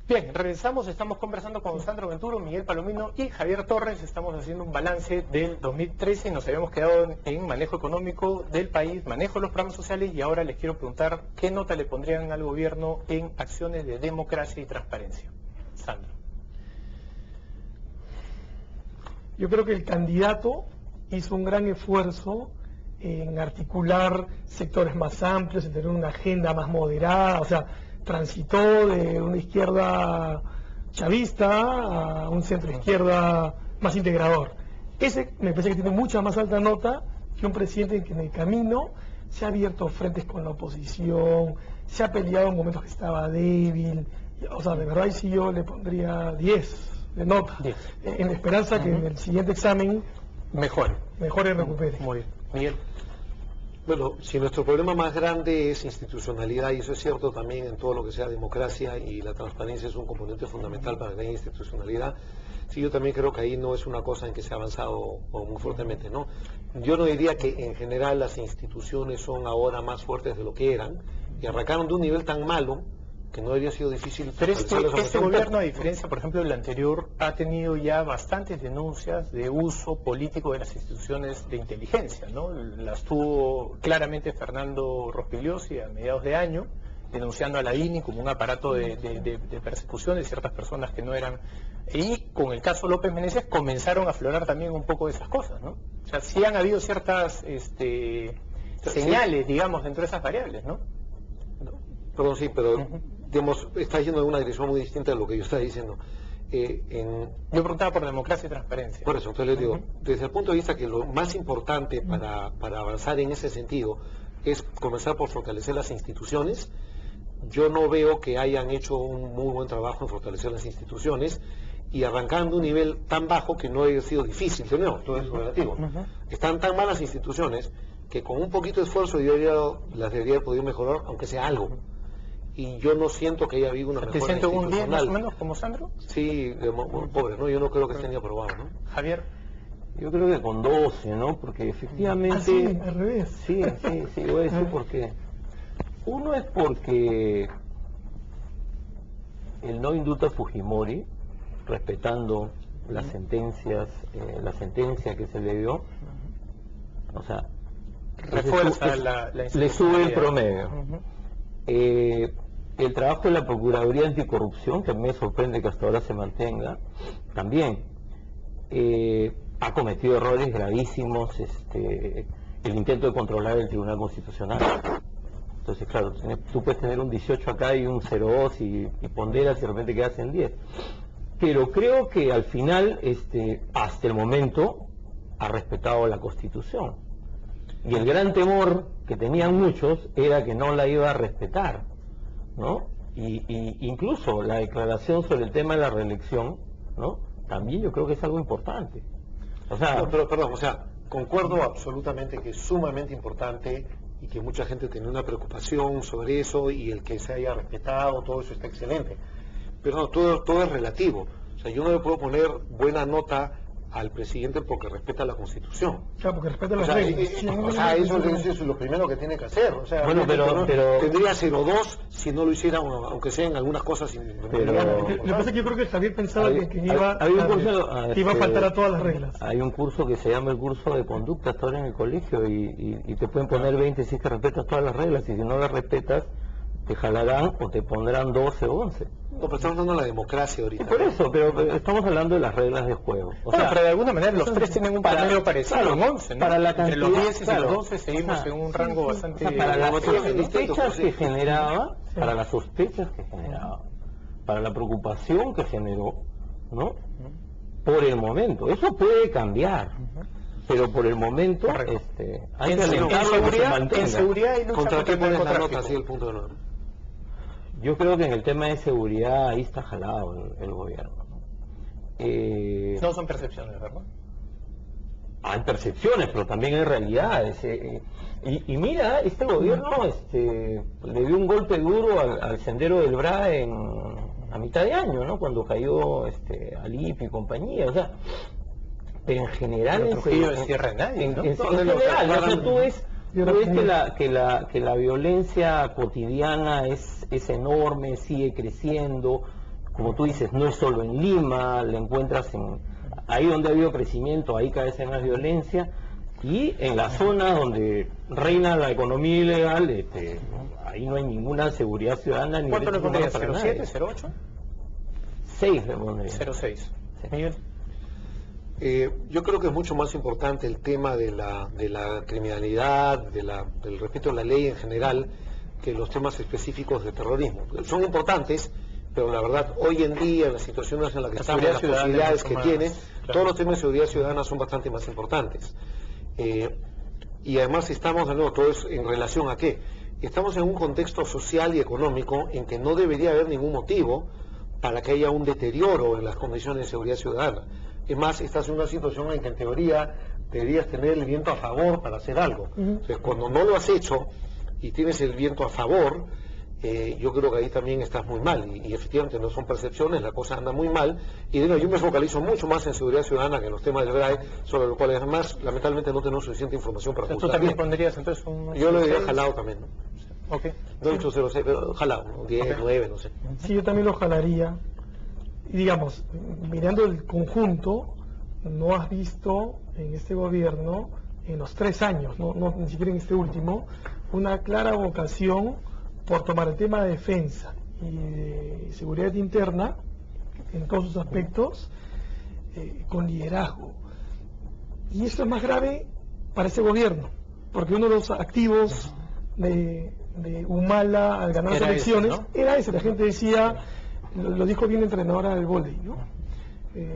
Bien, regresamos, estamos conversando con Sandro Venturo, Miguel Palomino y Javier Torres. Estamos haciendo un balance del 2013 y nos habíamos quedado en manejo económico del país, manejo de los programas sociales, y ahora les quiero preguntar qué nota le pondrían al gobierno en acciones de democracia y transparencia. Sandro. Yo creo que el candidato hizo un gran esfuerzo en articular sectores más amplios, en tener una agenda más moderada, o sea, transitó de una izquierda chavista a un centro izquierda más integrador. Ese me parece que tiene mucha más alta nota que un presidente que en el camino se ha abierto frentes con la oposición, se ha peleado en momentos que estaba débil. O sea, de verdad, ahí sí yo le pondría 10 de nota, 10. En la esperanza que en el siguiente examen Mejor. mejore y recupere. Muy bien. Miguel. Bueno, si nuestro problema más grande es institucionalidad, y eso es cierto también en todo lo que sea democracia, y la transparencia es un componente fundamental para la institucionalidad, sí, yo también creo que ahí no es una cosa en que se ha avanzado muy fuertemente, ¿no? Yo no diría que en general las instituciones son ahora más fuertes de lo que eran, y arrancaron de un nivel tan malo que no habría sido difícil. Pero fortalecerlos a este mayor gobierno, a nivel. diferencia, por ejemplo, del anterior, ha tenido ya bastantes denuncias de uso político de las instituciones de inteligencia, ¿no? Las tuvo claramente Fernando Rospigliosi a mediados de año, denunciando a la INI como un aparato de persecución de ciertas personas que no eran... Y con el caso López Meneses comenzaron a aflorar también un poco de esas cosas, ¿no? O sea, sí han habido ciertas señales, digamos, dentro de esas variables, ¿no? Perdón, sí, pero digamos, está yendo en una dirección muy distinta de lo que yo estaba diciendo. Yo preguntaba por democracia y transparencia. Por eso, entonces les digo, desde el punto de vista que lo más importante para avanzar en ese sentido es comenzar por fortalecer las instituciones. Yo no veo que hayan hecho un muy buen trabajo en fortalecer las instituciones y arrancando un nivel tan bajo que no haya sido difícil, ¿no? Todo es relativo. Están tan malas instituciones que con un poquito de esfuerzo las debería haber podido mejorar, aunque sea algo. Y yo no siento que haya habido una mejora ¿Te siento un 10 más o institucional. menos como Sandro? Sí, pobre, ¿no? Yo no creo que esté ni aprobado, ¿no? Javier. Yo creo que con 12, ¿no? Porque efectivamente... Ah, sí, al revés. Sí, voy a decir por qué. Uno es porque el no indulto a Fujimori, respetando las sentencias, la sentencia que se le dio, o sea, Refuerza la le sube el promedio. Ujú. El trabajo de la Procuraduría Anticorrupción, que me sorprende que hasta ahora se mantenga, también ha cometido errores gravísimos, el intento de controlar el Tribunal Constitucional. Entonces, claro, tú puedes tener un 18 acá y un 0,2 y ponderas y de repente quedas en 10. Pero creo que al final, hasta el momento, ha respetado la Constitución. Y el gran temor que tenían muchos era que no la iba a respetar, ¿no? Y incluso la declaración sobre el tema de la reelección, ¿no? También yo creo que es algo importante. O sea, No, pero perdón, o sea, concuerdo absolutamente que es sumamente importante y que mucha gente tiene una preocupación sobre eso y el que se haya respetado, todo eso está excelente. Pero no, todo es relativo. O sea, yo no le puedo poner buena nota al presidente porque respeta la Constitución. Claro, porque respeta O las sea, reglas. eso es lo primero que tiene que hacer. O sea, Bueno, obviamente pero- tendría 0,2 si no lo hiciera, aunque sea en algunas cosas. Pero- Lo que pasa es que yo creo que Javier pensaba que iba a faltar a todas las reglas. Hay un curso que se llama el curso de conducta hasta ahora en el colegio y te pueden poner 20 si es que respetas todas las reglas y si no las respetas te jalarán o te pondrán 12 o 11. No, pero estamos hablando de la democracia ahorita. Por eso, pero estamos hablando de las reglas de juego. O Bueno, sea, pero de alguna manera los tres tienen un promedio parecido, claro, en 11, ¿no? para la Entre los cantidad, 10 y claro. los 12 seguimos O sea, en un rango bastante... o sea, para las Nosotros en distintos, sospechas sí. que generaba, para las sospechas que generaba, para la preocupación que generó, ¿no? Por el momento, eso puede cambiar, pero por el momento, Correcto. hay En que seguridad, alentarlo que se mantenga. en seguridad y lucha ¿Contra qué el pones la narcotráfico. nota así el punto de honor? Yo creo que en el tema de seguridad ahí está jalado el gobierno, ¿no? No son percepciones, ¿verdad? Hay percepciones, pero también hay realidades. Y mira, este gobierno le dio un golpe duro al Sendero del Bra a mitad de año, ¿no? Cuando cayó Alip y compañía. O sea, pero en general... Pero Trujillo es tierra de nadie, ¿no? En No, general, o sea, tú ves Tierra que la violencia cotidiana es enorme, sigue creciendo. Como tú dices, no es solo en Lima, la encuentras ahí donde ha habido crecimiento, ahí cada vez hay más violencia, y en las zonas donde reina la economía ilegal, ahí no hay ninguna seguridad ciudadana ni ¿Cuánto le derechos pondrías? humanos para nadie. ¿07, 08? 6 le pondría. 06. Sí. Miguel. Yo creo que es mucho más importante el tema de la criminalidad, del respeto a la ley en general, que los temas específicos de terrorismo. Son importantes, pero la verdad, hoy en día, en las situaciones en las que estamos, las posibilidades que tiene, todos los temas de seguridad ciudadana son bastante más importantes. Y además estamos, de nuevo, todo es en relación a qué. Estamos en un contexto social y económico en que no debería haber ningún motivo para que haya un deterioro en las condiciones de seguridad ciudadana. Es más, estás en una situación en que en teoría deberías tener el viento a favor para hacer algo. Entonces, cuando no lo has hecho y tienes el viento a favor, yo creo que ahí también estás muy mal, y efectivamente no son percepciones, la cosa anda muy mal, y de nuevo, yo me focalizo mucho más en seguridad ciudadana que en los temas del BRAE, sobre los cuales además lamentablemente no tenemos suficiente información para juzgar. ¿Tú también pondrías entonces un... Yo lo diría jalado también, ¿no? Ok. No 806, pero jalado, ¿no? 10, 9, no sé. Sí, yo también lo jalaría. Y digamos, mirando el conjunto, no has visto en este gobierno, en los 3 años, ni siquiera en este último, una clara vocación por tomar el tema de defensa y de seguridad interna en todos sus aspectos con liderazgo. Y esto es más grave para ese gobierno, porque uno de los activos de Humala al ganar las elecciones era ese. La gente decía, lo dijo bien la entrenadora del vóley, ¿no?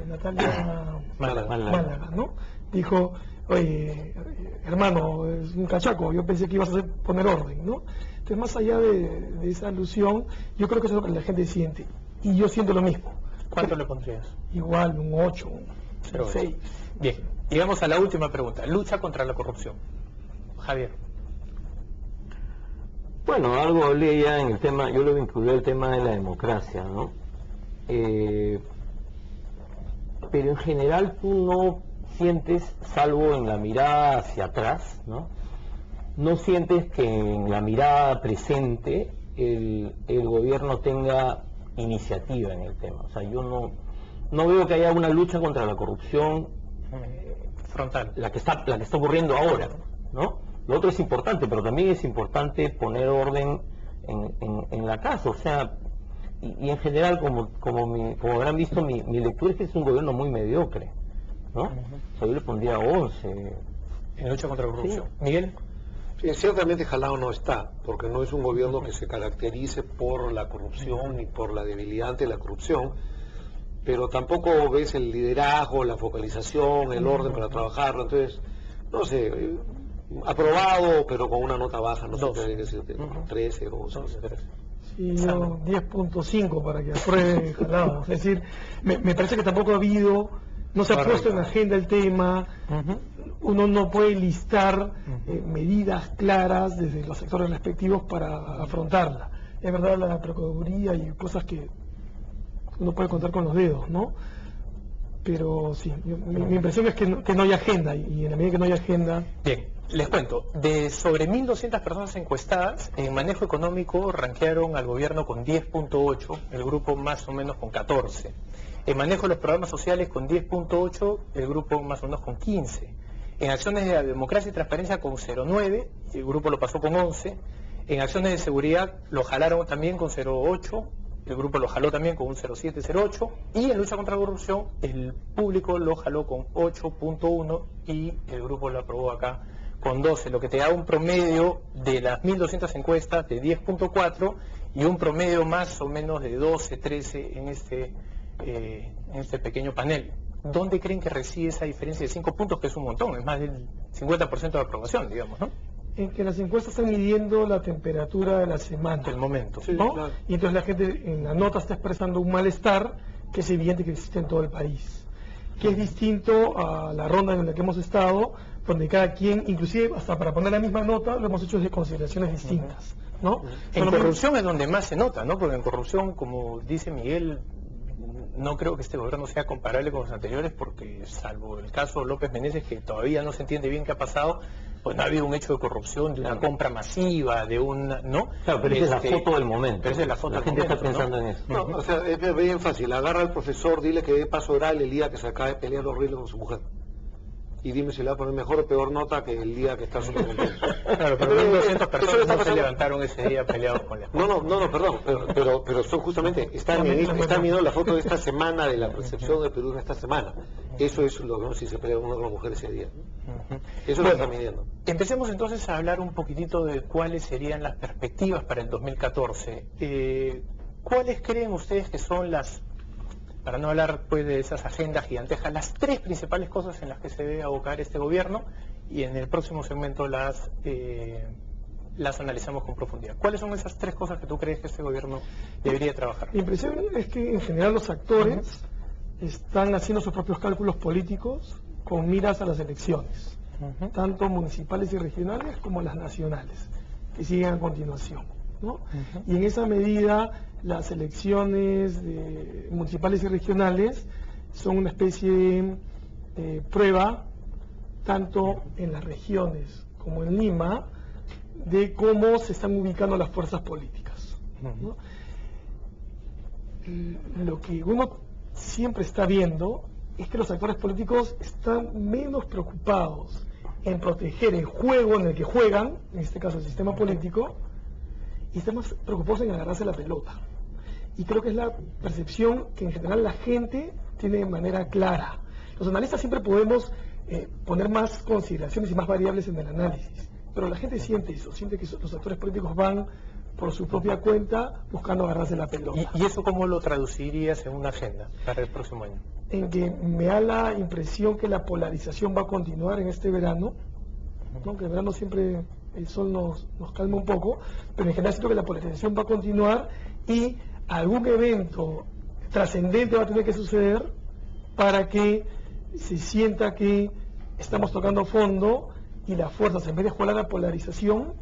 Natalia Málaga, ¿no? Dijo, oye, hermano, es un cachaco, yo pensé que ibas a poner orden, ¿no? Entonces, más allá de esa alusión, yo creo que eso es lo que la gente siente. Y yo siento lo mismo. ¿Cuánto le pondrías? Igual, un 8, un 6. Bien, llegamos a la última pregunta. Lucha contra la corrupción. Javier. Bueno, algo hablé ya en el tema, yo lo vinculé al tema de la democracia, ¿no? Pero en general tú no sientes, salvo en la mirada hacia atrás, ¿no? No sientes que en la mirada presente el gobierno tenga iniciativa en el tema. O sea, yo no veo que haya una lucha contra la corrupción frontal, la que está ocurriendo ahora, ¿no? Lo otro es importante, pero también es importante poner orden en la casa. O sea, y en general, como habrán visto, mi lectura es que es un gobierno muy mediocre, ¿no? O sea, yo le pondría 11. En lucha contra la corrupción. Sí. Miguel. Sí, ciertamente jalado no está, porque no es un gobierno que se caracterice por la corrupción ni por la debilidad ante la corrupción, pero tampoco ves el liderazgo, la focalización, el orden para trabajarlo. Entonces, no sé, aprobado, pero con una nota baja, no sé qué decirte, 13 o 12. Sí, yo 10.5 para que apruebe jalado. Es decir, me parece que tampoco ha habido, no se ha puesto en la agenda el tema. Uno no puede listar medidas claras desde los sectores respectivos para afrontarla. Es verdad, la procuraduría y cosas que uno puede contar con los dedos, ¿no? Pero sí, mi impresión es que no hay agenda, y en la medida que no hay agenda... Bien, les cuento, de sobre 1.200 personas encuestadas, en manejo económico rankearon al gobierno con 10.8, el grupo más o menos con 14. En manejo de los programas sociales con 10.8, el grupo más o menos con 15. En acciones de democracia y transparencia con 0.9, el grupo lo pasó con 11. En acciones de seguridad lo jalaron también con 0.8, el grupo lo jaló también con un 0.7, 0.8. Y en lucha contra la corrupción, el público lo jaló con 8.1 y el grupo lo aprobó acá con 12, lo que te da un promedio de las 1.200 encuestas de 10.4 y un promedio más o menos de 12, 13 en este pequeño panel. ¿Dónde creen que reside esa diferencia de 5 puntos, que es un montón? Es más del 50% de aprobación, digamos, ¿no? En que las encuestas están midiendo la temperatura de la semana. Del momento. ¿no? Sí, claro. Y entonces la gente en la nota está expresando un malestar que es evidente que existe en todo el país. Que es distinto a la ronda en la que hemos estado, donde cada quien, inclusive hasta para poner la misma nota, lo hemos hecho desde consideraciones distintas, ¿no? En corrupción es donde más se nota, ¿no? Porque en corrupción, como dice Miguel, no creo que este gobierno sea comparable con los anteriores, porque salvo el caso López Meneses, que todavía no se entiende bien qué ha pasado, pues no ha habido un hecho de corrupción, de una compra masiva, de una... ¿no? Claro, pero esa es la foto del momento. Pero esa es la foto la del gente momento, está pensando en eso. No, o sea, es bien fácil. Agarra al profesor, dile que dé paso oral el día que se acaba de pelear horrible con su mujer. Y dime si le va a poner mejor o peor nota que el día que está súper contento. Claro, pero 1.200 personas no se levantaron ese día peleados con la esposa. No, perdón, pero son justamente, están viendo la foto de esta semana, de la percepción del Perú en esta semana. Eso es lo que si se pelea uno con las mujeres ese día, ¿no? Ujú. Eso es lo que está midiendo. Empecemos entonces a hablar un poquitito de cuáles serían las perspectivas para el 2014. ¿Cuáles creen ustedes que son las, para no hablar pues de esas agendas gigantescas, las tres principales cosas en las que se debe abocar este gobierno? Y en el próximo segmento las analizamos con profundidad. ¿Cuáles son esas tres cosas que tú crees que este gobierno debería trabajar? Mi impresión es que en general los actores están haciendo sus propios cálculos políticos con miras a las elecciones, Ujú. tanto municipales y regionales como las nacionales, que siguen a continuación, ¿no? Ujú. Y en esa medida las elecciones municipales y regionales son una especie de prueba, tanto en las regiones como en Lima, de cómo se están ubicando las fuerzas políticas, ¿no? Lo que uno siempre está viendo es que los actores políticos están menos preocupados en proteger el juego en el que juegan, en este caso el sistema político, y están más preocupados en agarrarse la pelota. Y creo que es la percepción que en general la gente tiene de manera clara. Los analistas siempre podemos poner más consideraciones y más variables en el análisis, pero la gente siente eso, siente que los actores políticos van por su propia cuenta buscando agarrarse la pelota. ¿Y eso cómo lo traducirías en una agenda para el próximo año? En que me da la impresión que la polarización va a continuar en este verano, ¿no? Que el verano siempre el sol nos calma un poco, pero en general siento que la polarización va a continuar y algún evento trascendente va a tener que suceder para que se sienta que estamos tocando fondo y las fuerzas, en vez de jugar a la polarización,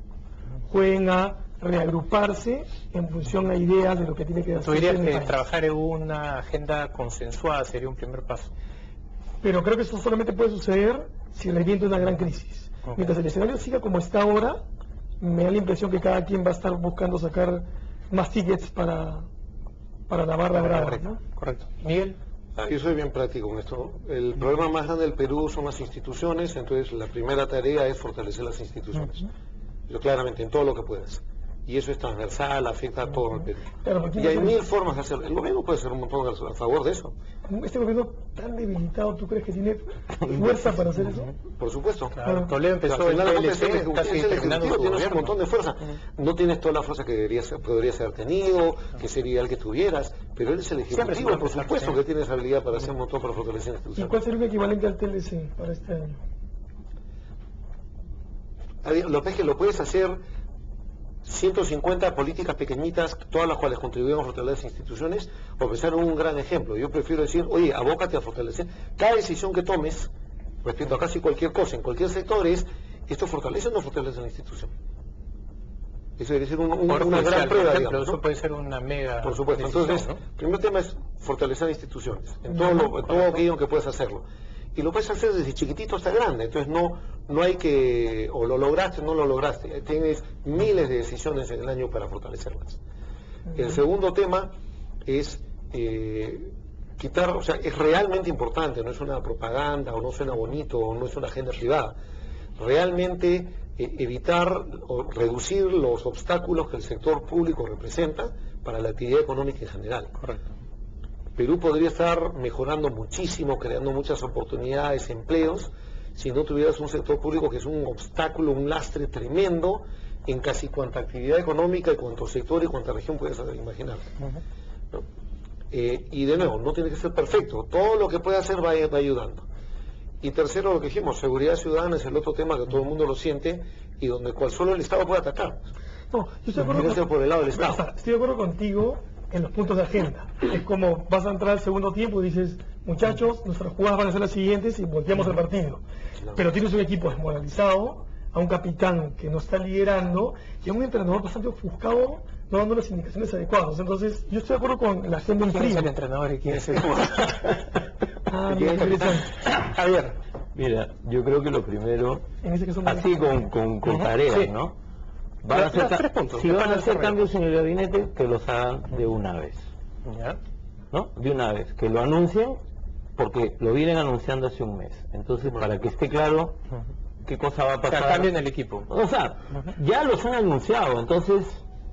jueguen a reagruparse en función a ideas de lo que tiene que hacer. ¿Tú dirías en el que país. trabajar en una agenda consensuada sería un primer paso? Pero creo que eso solamente puede suceder si revienta una gran crisis. Ok. Mientras el escenario siga como está ahora, me da la impresión que cada quien va a estar buscando sacar más tickets para la barra brava, ¿no? Correcto. Miguel. Yo soy bien práctico con esto. El problema más grande del Perú son las instituciones, entonces la primera tarea es fortalecer las instituciones. Yo claramente, en todo lo que puedas. Y eso es transversal, afecta a todo el Perú. Claro, porque Y hay mil formas de hacerlo. El gobierno puede hacer un montón a favor de eso. Este gobierno tan debilitado, ¿tú crees que tiene fuerza para hacer eso? Por supuesto. Claro, Toledo empezó Al el final, es el PLC casi terminando su tienes un gobierno. montón de fuerza. No tienes toda la fuerza que podrías haber tenido, que sería el que tuvieras, pero él es el Siempre ejecutivo, se por puede supuesto pensar, que tiene esa habilidad para hacer un montón para fortalecer ¿Y instituciones. cuál sería un equivalente al TLC para este año? Lo que es que lo puedes hacer 150 políticas pequeñitas, todas las cuales contribuyen a fortalecer las instituciones, o pensar en un gran ejemplo. Yo prefiero decir, oye, abócate a fortalecer. Cada decisión que tomes, respecto a casi cualquier cosa, en cualquier sector, es, ¿esto fortalece o no fortalece la institución? Eso debe ser una Poder gran judicial, por prueba, ejemplo, digamos, eso ¿no? puede ser una mega Por supuesto. decisión, Entonces, ¿no? el primer tema es fortalecer instituciones, en todo aquello en que puedes hacerlo. Y lo puedes hacer desde chiquitito hasta grande, entonces no hay que, o lo lograste o no lo lograste, tienes miles de decisiones en el año para fortalecerlas. El segundo tema es quitar, o sea, es realmente importante, no es una propaganda, o no suena bonito, o no es una agenda privada, realmente evitar o reducir los obstáculos que el sector público representa para la actividad económica en general. Correcto. Perú podría estar mejorando muchísimo, creando muchas oportunidades, empleos, si no tuvieras un sector público que es un obstáculo, un lastre tremendo en casi cuanta actividad económica y cuánto sector y cuánta región puedes imaginar. ¿No? Y de nuevo, no tiene que ser perfecto, todo lo que pueda hacer va ayudando. Y tercero, lo que dijimos, seguridad ciudadana es el otro tema que todo el mundo lo siente y donde cual solo el Estado puede atacar. No, yo estoy de acuerdo Tiene que ser por el lado del Estado. Estoy de acuerdo contigo en los puntos de agenda. Es como vas a entrar al segundo tiempo y dices, muchachos, nuestras jugadas van a ser las siguientes y volteamos el partido. Pero tienes un equipo desmoralizado, a un capitán que no está liderando y a un entrenador bastante ofuscado, no dando las indicaciones adecuadas. Entonces, yo estoy de acuerdo con la agenda en ¿Quién es frío. el entrenador y quién es el Ah, mira, qué interesante. Javier. Mira, yo creo que lo primero, En ese caso, así con tareas, Sí. ¿no? Van a hacer, Tres puntos. si van a Después hacer desarrollo. cambios en el gabinete, que los hagan de una vez, ¿Ya? ¿no? De una vez, que lo anuncien, porque lo vienen anunciando hace un mes. Entonces, para que esté claro qué cosa va a O sea, pasar. cambien el equipo. O sea, ya los han anunciado, entonces,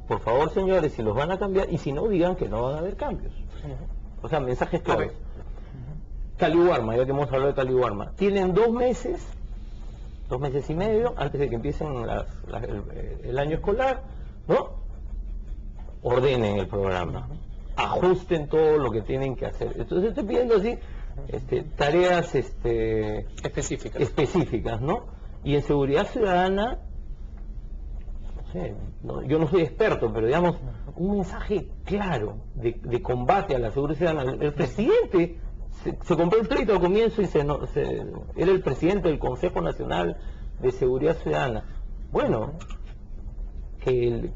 por favor, señores, si los van a cambiar, y si no, digan que no van a haber cambios. O sea, mensajes claros. Ok. Caliwarma, ya que hemos hablado de Caliwarma, tienen 2 meses y medio antes de que empiecen el año escolar, ¿no? Ordenen el programa, ajusten todo lo que tienen que hacer. Entonces estoy pidiendo así tareas específicas, ¿no? Y en seguridad ciudadana, no sé, yo no soy experto, pero digamos, un mensaje claro de combate a la seguridad ciudadana. El presidente se compró el pleito al comienzo y era el presidente del Consejo Nacional de Seguridad Ciudadana. Bueno, que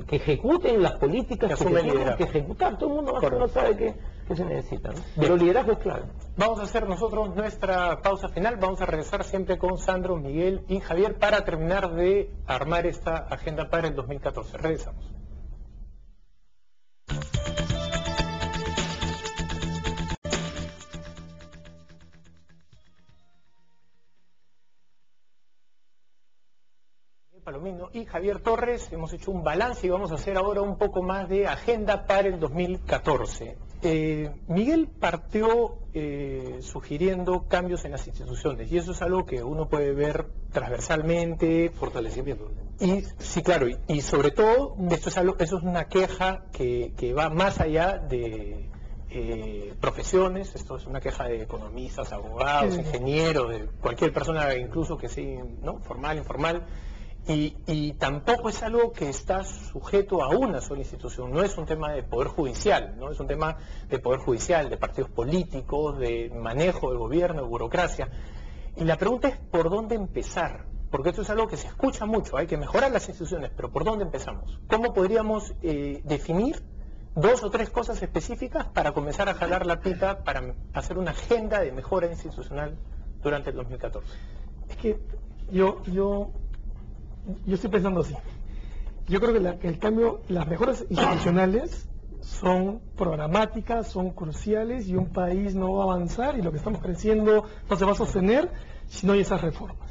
ejecuten las políticas que se tienen que ejecutar. Todo el mundo más o menos sabe que se necesita, ¿no? Pero liderazgo es clave. Vamos a hacer nosotros nuestra pausa final. Vamos a regresar siempre con Sandro, Miguel y Javier para terminar de armar esta agenda para el 2014. Regresamos. Palomino y Javier Torres hemos hecho un balance y vamos a hacer ahora un poco más de agenda para el 2014. Miguel partió sugiriendo cambios en las instituciones y eso es algo que uno puede ver transversalmente. Fortalecimiento. Y sí, claro, y sobre todo eso es una queja que va más allá de profesiones. Esto es una queja de economistas, abogados, ingenieros, de cualquier persona incluso que sea, ¿no?, formal, informal. Y tampoco es algo que está sujeto a una sola institución, no es un tema de poder judicial, no es un tema de poder judicial, de partidos políticos, de manejo del gobierno, de burocracia. Y la pregunta es ¿por dónde empezar? Porque esto es algo que se escucha mucho, hay que mejorar las instituciones, pero ¿por dónde empezamos? ¿Cómo podríamos definir 2 o 3 cosas específicas para comenzar a jalar la pita, para hacer una agenda de mejora institucional durante el 2014? Es que yo estoy pensando así. Yo creo que el cambio, las mejoras institucionales son programáticas, son cruciales y un país no va a avanzar y lo que estamos creciendo no se va a sostener si no hay esas reformas.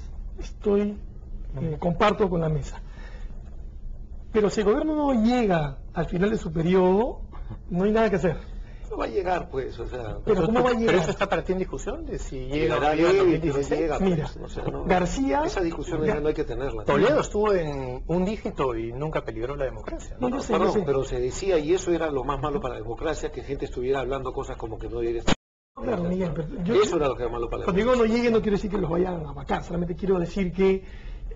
Comparto con la mesa. Pero si el gobierno no llega al final de su periodo, no hay nada que hacer. No va a llegar, pues, o sea... Pero ¿cómo va a llegar? ¿Pero eso está para ti en discusión? De si llega o llega no 2016. llega, Mira, pues, o sea, García... Esa discusión ya no hay que tenerla. Toledo estuvo en un dígito y nunca peligró la democracia, ¿no? No, yo sé, Perdón, yo sé. pero se decía, y eso era lo más malo para la democracia, que gente estuviera hablando cosas como que no debería estar. Claro, Miguel, pero Eso era lo que era malo para la cuando digo democracia. no llegue no quiero decir que los vayan a vacar, solamente quiero decir que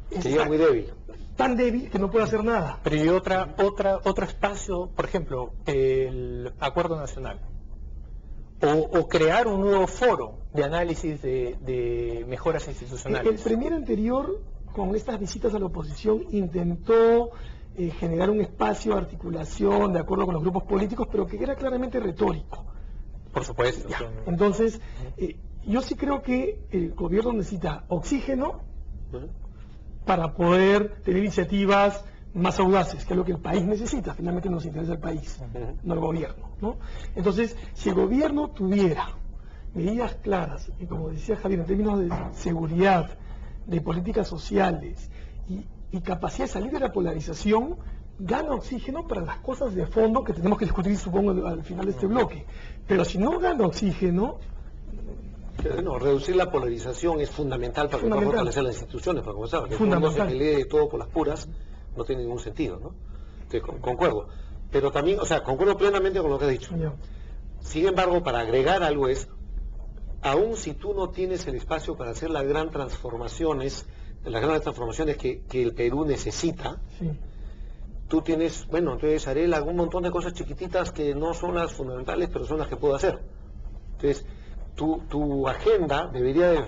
Que llega muy débil. tan débil que no puede hacer nada. Pero y otro espacio, por ejemplo, el Acuerdo Nacional. O crear un nuevo foro de análisis de mejoras institucionales. El premier anterior, con estas visitas a la oposición, intentó generar un espacio de articulación de acuerdo con los grupos políticos, pero que era claramente retórico. Por supuesto. Ya. Entonces, yo sí creo que el gobierno necesita oxígeno para poder tener iniciativas más audaces, que es lo que el país necesita. Finalmente nos interesa el país, no el gobierno, ¿no? Entonces, si el gobierno tuviera medidas claras, y como decía Javier, en términos de seguridad, de políticas sociales y capacidad de salir de la polarización, gana oxígeno para las cosas de fondo que tenemos que discutir, supongo, al final de este bloque. Pero si no gana oxígeno... No, reducir la polarización es fundamental para fortalecer las instituciones, para comenzar, que no se pelee todo por las puras, no tiene ningún sentido, ¿no? Que concuerdo. Pero también, o sea, concuerdo plenamente con lo que has dicho. Ya. Sin embargo, para agregar algo es, aun si tú no tienes el espacio para hacer las grandes transformaciones que el Perú necesita, Sí. tú tienes, bueno, entonces haré un montón de cosas chiquititas que no son las fundamentales, pero son las que puedo hacer. Entonces, tu agenda debería de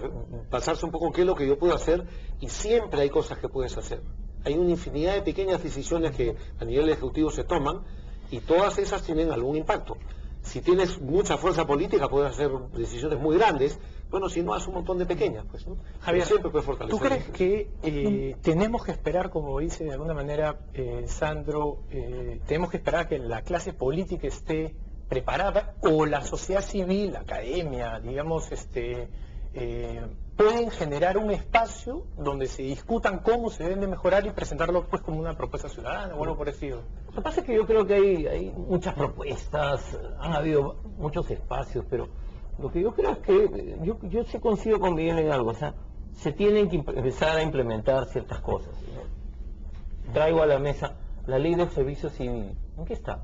basarse un poco en qué es lo que yo puedo hacer, y siempre hay cosas que puedes hacer. Hay una infinidad de pequeñas decisiones que a nivel ejecutivo se toman, y todas esas tienen algún impacto. Si tienes mucha fuerza política, puedes hacer decisiones muy grandes. Bueno, si no, haz un montón de pequeñas, pues, ¿no? Javier, siempre puedes fortalecer. ¿tú crees que tenemos que esperar, como dice de alguna manera Sandro, tenemos que esperar a que la clase política esté preparada, o la sociedad civil, la academia, digamos, pueden generar un espacio donde se discutan cómo se deben de mejorar y presentarlo pues como una propuesta ciudadana o algo parecido? Lo que pasa es que yo creo que hay muchas propuestas, han habido muchos espacios, pero Lo que yo creo es que yo sí coincido con Miguel en algo, o sea, se tienen que empezar a implementar ciertas cosas. Traigo a la mesa la ley del servicio civil. ¿En qué está?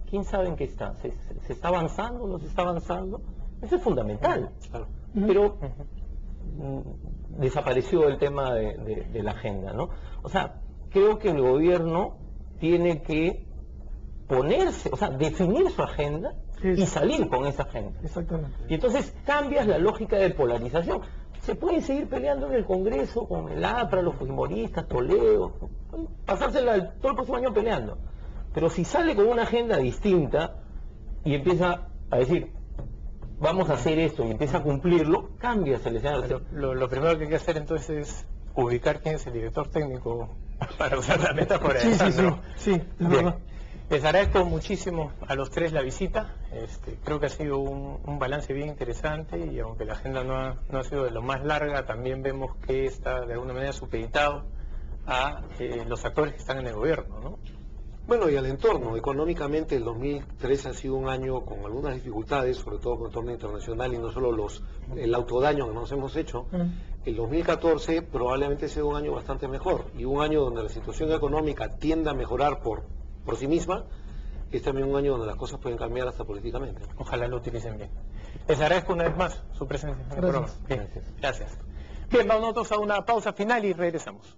¿Quién sabe en qué está? ¿Se está avanzando? ¿No se está avanzando? Eso es fundamental. Claro. Pero desapareció el tema de la agenda, ¿no? O sea, creo que el gobierno tiene que ponerse, o sea, definir su agenda y salir con esa agenda. Exactamente. Y entonces cambias la lógica de polarización. Se puede seguir peleando en el Congreso con el APRA, los fujimoristas, Toledo, pasársela todo el próximo año peleando. Pero si sale con una agenda distinta y empieza a decir, vamos a hacer esto y empieza a cumplirlo, cambias el escenario. Lo primero que hay que hacer entonces es ubicar quién es el director técnico para usar la metáfora. Sí, es Bien. verdad. Les agradezco muchísimo a los tres la visita. Creo que ha sido un balance bien interesante y aunque la agenda no ha sido de lo más larga, también vemos que está de alguna manera supeditado a los actores que están en el gobierno, ¿no? Bueno, y al entorno. Económicamente el 2013 ha sido un año con algunas dificultades, sobre todo con el entorno internacional y no solo el autodaño que nos hemos hecho. El 2014 probablemente sea un año bastante mejor y un año donde la situación económica tienda a mejorar por sí misma, es también un año donde las cosas pueden cambiar hasta políticamente. Ojalá lo utilicen bien. Les agradezco una vez más su presencia en el programa. Bien, Gracias. gracias. Bien, vamos nosotros a una pausa final y regresamos.